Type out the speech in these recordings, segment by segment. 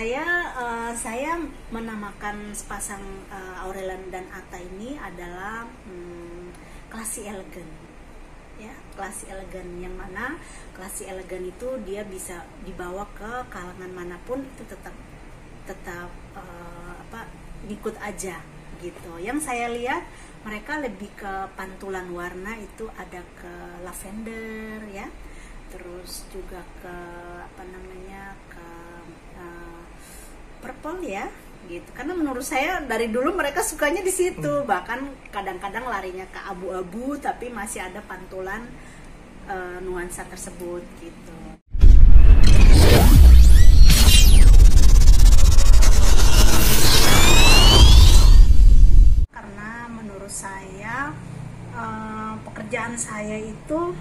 saya menamakan sepasang Aurelan dan Atta ini adalah classy elegan. Ya, classy elegan, yang mana classy elegan itu dia bisa dibawa ke kalangan manapun, itu tetap ngikut aja gitu. Yang saya lihat mereka lebih ke pantulan warna, itu ada ke lavender ya, terus juga ke purple ya gitu. Karena menurut saya dari dulu mereka sukanya di situ, bahkan kadang-kadang larinya ke abu-abu tapi masih ada pantulan nuansa tersebut gitu. Karena menurut saya pekerjaan saya itu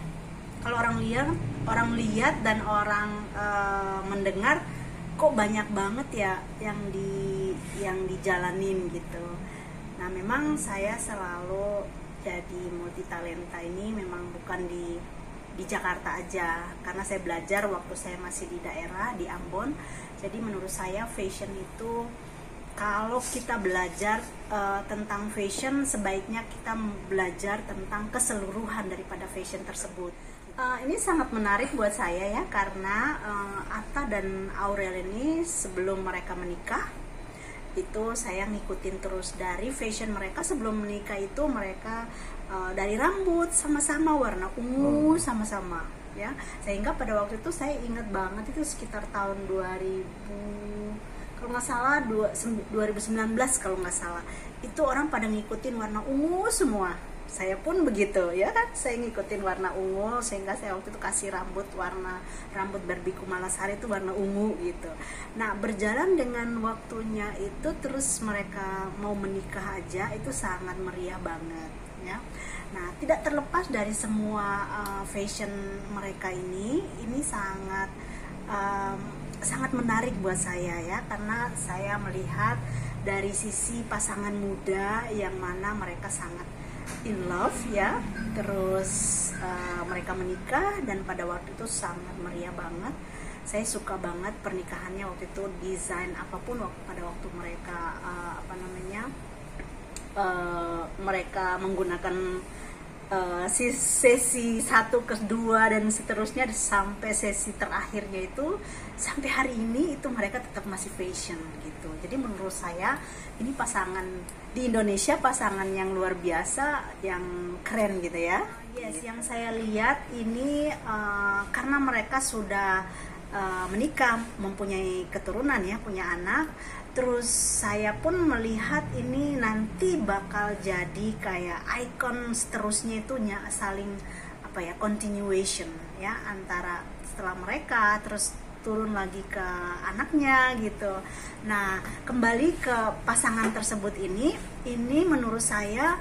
kalau orang lihat dan orang mendengar, kok banyak banget ya yang dijalanin gitu. Nah, memang saya selalu jadi multi talenta ini memang bukan di Jakarta aja, karena saya belajar waktu saya masih di daerah di Ambon. Jadi menurut saya fashion itu, kalau kita belajar tentang fashion, sebaiknya kita belajar tentang keseluruhan daripada fashion tersebut. Ini sangat menarik buat saya ya, karena Atta dan Aurel ini sebelum mereka menikah itu saya ngikutin terus dari fashion mereka. Sebelum menikah itu mereka dari rambut sama-sama warna ungu sama-sama ya, sehingga pada waktu itu saya ingat banget, itu sekitar tahun 2000 kalau nggak salah 2019 kalau nggak salah, itu orang pada ngikutin warna ungu semua. Saya pun begitu ya kan, saya ngikutin warna ungu, sehingga saya waktu itu kasih rambut Barbie Kumalasari itu warna ungu gitu. Nah, berjalan dengan waktunya itu terus mereka mau menikah aja, itu sangat meriah banget ya. Nah, tidak terlepas dari semua fashion mereka ini sangat menarik buat saya ya, karena saya melihat dari sisi pasangan muda yang mana mereka sangat in love ya, terus mereka menikah dan pada waktu itu sangat meriah banget. Saya suka banget pernikahannya waktu itu, desain apapun pada waktu mereka mereka menggunakan sesi 1 ke 2 dan seterusnya sampai sesi terakhirnya itu, sampai hari ini itu mereka tetap masih fashion gitu. Jadi menurut saya ini pasangan di Indonesia, pasangan yang luar biasa, yang keren gitu ya. Yes, yang saya lihat ini karena mereka sudah menikah, mempunyai keturunan ya, punya anak. Terus saya pun melihat ini nanti bakal jadi kayak icon seterusnya, itu saling continuation ya, antara setelah mereka terus turun lagi ke anaknya gitu. Nah, kembali ke pasangan tersebut ini menurut saya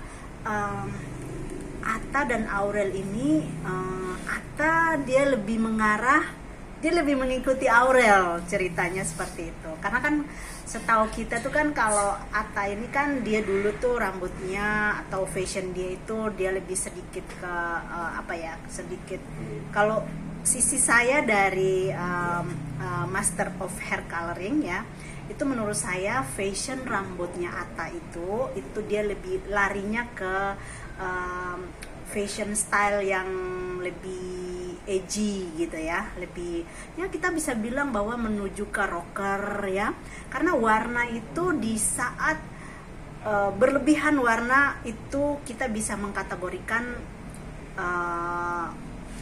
Atta dan Aurel ini, Atta dia lebih mengikuti Aurel, ceritanya seperti itu. Karena kan setahu kita tuh kan, kalau Atta ini kan dia dulu tuh rambutnya atau fashion dia itu dia lebih sedikit ke sedikit, kalau sisi saya dari Master of Hair Coloring ya, itu menurut saya fashion rambutnya Atta itu dia lebih larinya ke fashion style yang lebih edgy gitu ya, lebih ya kita bisa bilang bahwa menuju ke rocker ya, karena warna itu di saat berlebihan warna itu kita bisa mengkategorikan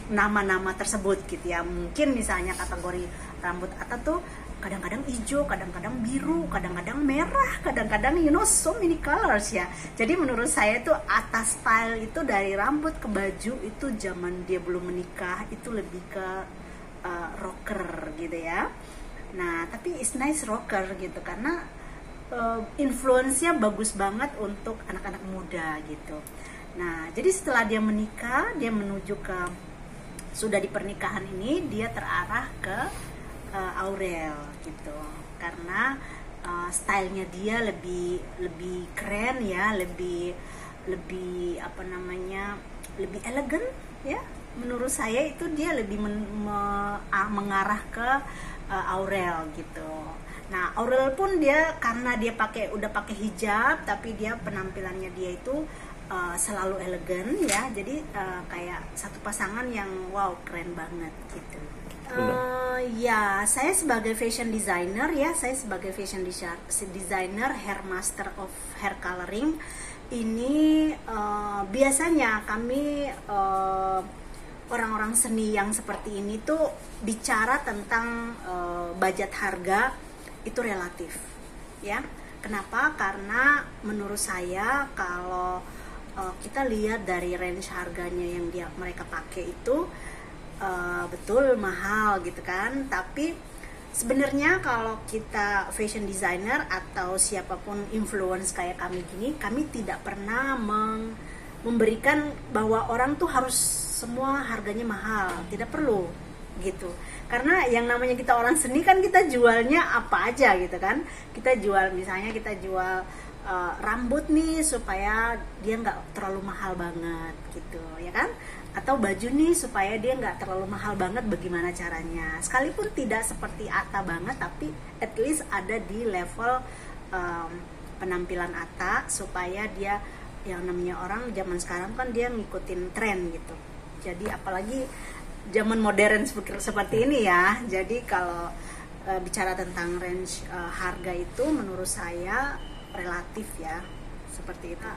nama-nama tersebut gitu ya. Mungkin misalnya kategori rambut Atta tuh kadang-kadang hijau, kadang-kadang biru, kadang-kadang merah, kadang-kadang so many colors ya. Jadi menurut saya tuh Atta style itu dari rambut ke baju itu zaman dia belum menikah itu lebih ke rocker gitu ya. Nah, tapi it's nice rocker gitu, karena influence-nya bagus banget untuk anak-anak muda gitu. Nah, jadi setelah dia menikah, dia menuju ke sudah di pernikahan ini, dia terarah ke Aurel gitu, karena stylenya dia lebih keren ya, lebih lebih elegan ya. Menurut saya itu dia lebih mengarah ke Aurel gitu. Nah, Aurel pun dia karena dia udah pakai hijab, tapi dia penampilannya dia itu selalu elegan ya. Jadi kayak satu pasangan yang wow, keren banget gitu. Ya, saya sebagai fashion designer ya, saya sebagai fashion designer, hair master of hair coloring. Ini biasanya kami orang-orang seni yang seperti ini tuh bicara tentang budget harga itu relatif ya. Kenapa? Karena menurut saya kalau kita lihat dari range harganya yang mereka pakai itu betul mahal gitu kan, tapi sebenarnya kalau kita fashion designer atau siapapun influence kayak kami gini, kami tidak pernah memberikan bahwa orang tuh harus semua harganya mahal, tidak perlu gitu. Karena yang namanya kita orang seni kan kita jualnya apa aja gitu kan. Kita jual, misalnya kita jual rambut nih supaya dia nggak terlalu mahal banget gitu ya kan, atau baju nih supaya dia nggak terlalu mahal banget, bagaimana caranya, sekalipun tidak seperti Atta banget tapi at least ada di level penampilan Atta, supaya dia, yang namanya orang zaman sekarang kan dia ngikutin tren gitu. Jadi apalagi zaman modern seperti ini ya. Jadi kalau bicara tentang range harga itu menurut saya relatif ya, seperti itu.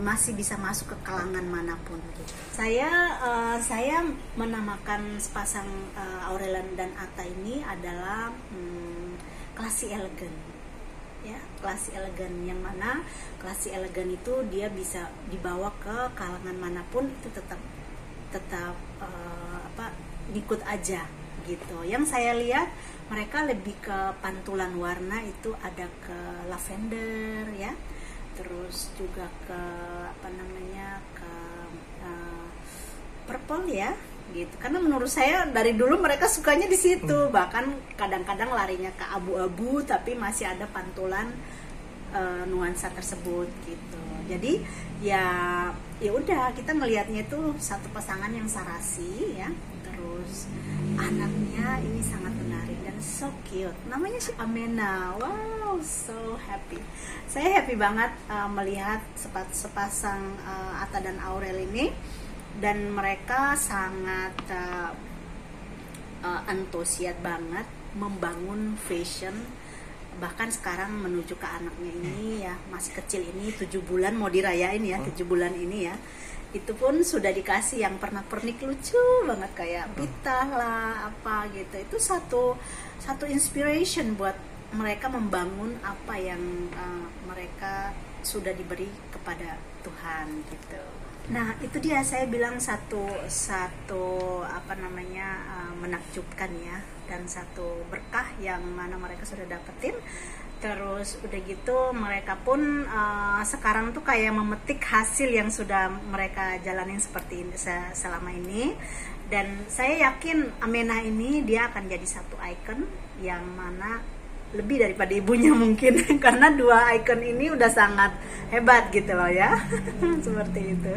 Masih bisa masuk ke kalangan manapun gitu. Saya menamakan sepasang Aurel dan Atta ini adalah classy elegan ya, classy elegan, yang mana classy elegan itu dia bisa dibawa ke kalangan manapun, itu tetap ngikut aja gitu. Yang saya lihat mereka lebih ke pantulan warna, itu ada ke lavender ya, terus juga ke ke purple ya gitu. Karena menurut saya dari dulu mereka sukanya di situ, bahkan kadang-kadang larinya ke abu-abu tapi masih ada pantulan nuansa tersebut gitu. Jadi ya udah, kita ngelihatnya itu satu pasangan yang sarasi ya, terus anaknya ini sangat menarik dan so cute, namanya si Amena. Wow, so happy. Saya happy banget melihat sepasang Atta dan Aurel ini, dan mereka sangat antusias banget membangun fashion. Bahkan sekarang menuju ke anaknya ini ya, masih kecil ini, 7 bulan mau dirayain ya, 7 bulan ini ya, itu pun sudah dikasih yang pernak-pernik lucu banget kayak pita lah apa gitu. Itu satu inspiration buat mereka membangun apa yang mereka sudah diberi kepada Tuhan gitu. Nah itu dia, saya bilang satu menakjubkan ya, dan satu berkah yang mana mereka sudah dapetin. Terus udah gitu mereka pun sekarang tuh kayak memetik hasil yang sudah mereka jalanin seperti ini selama ini. Dan saya yakin Amena ini dia akan jadi satu ikon yang mana lebih daripada ibunya mungkin karena dua ikon ini udah sangat hebat gitu loh ya. Seperti itu.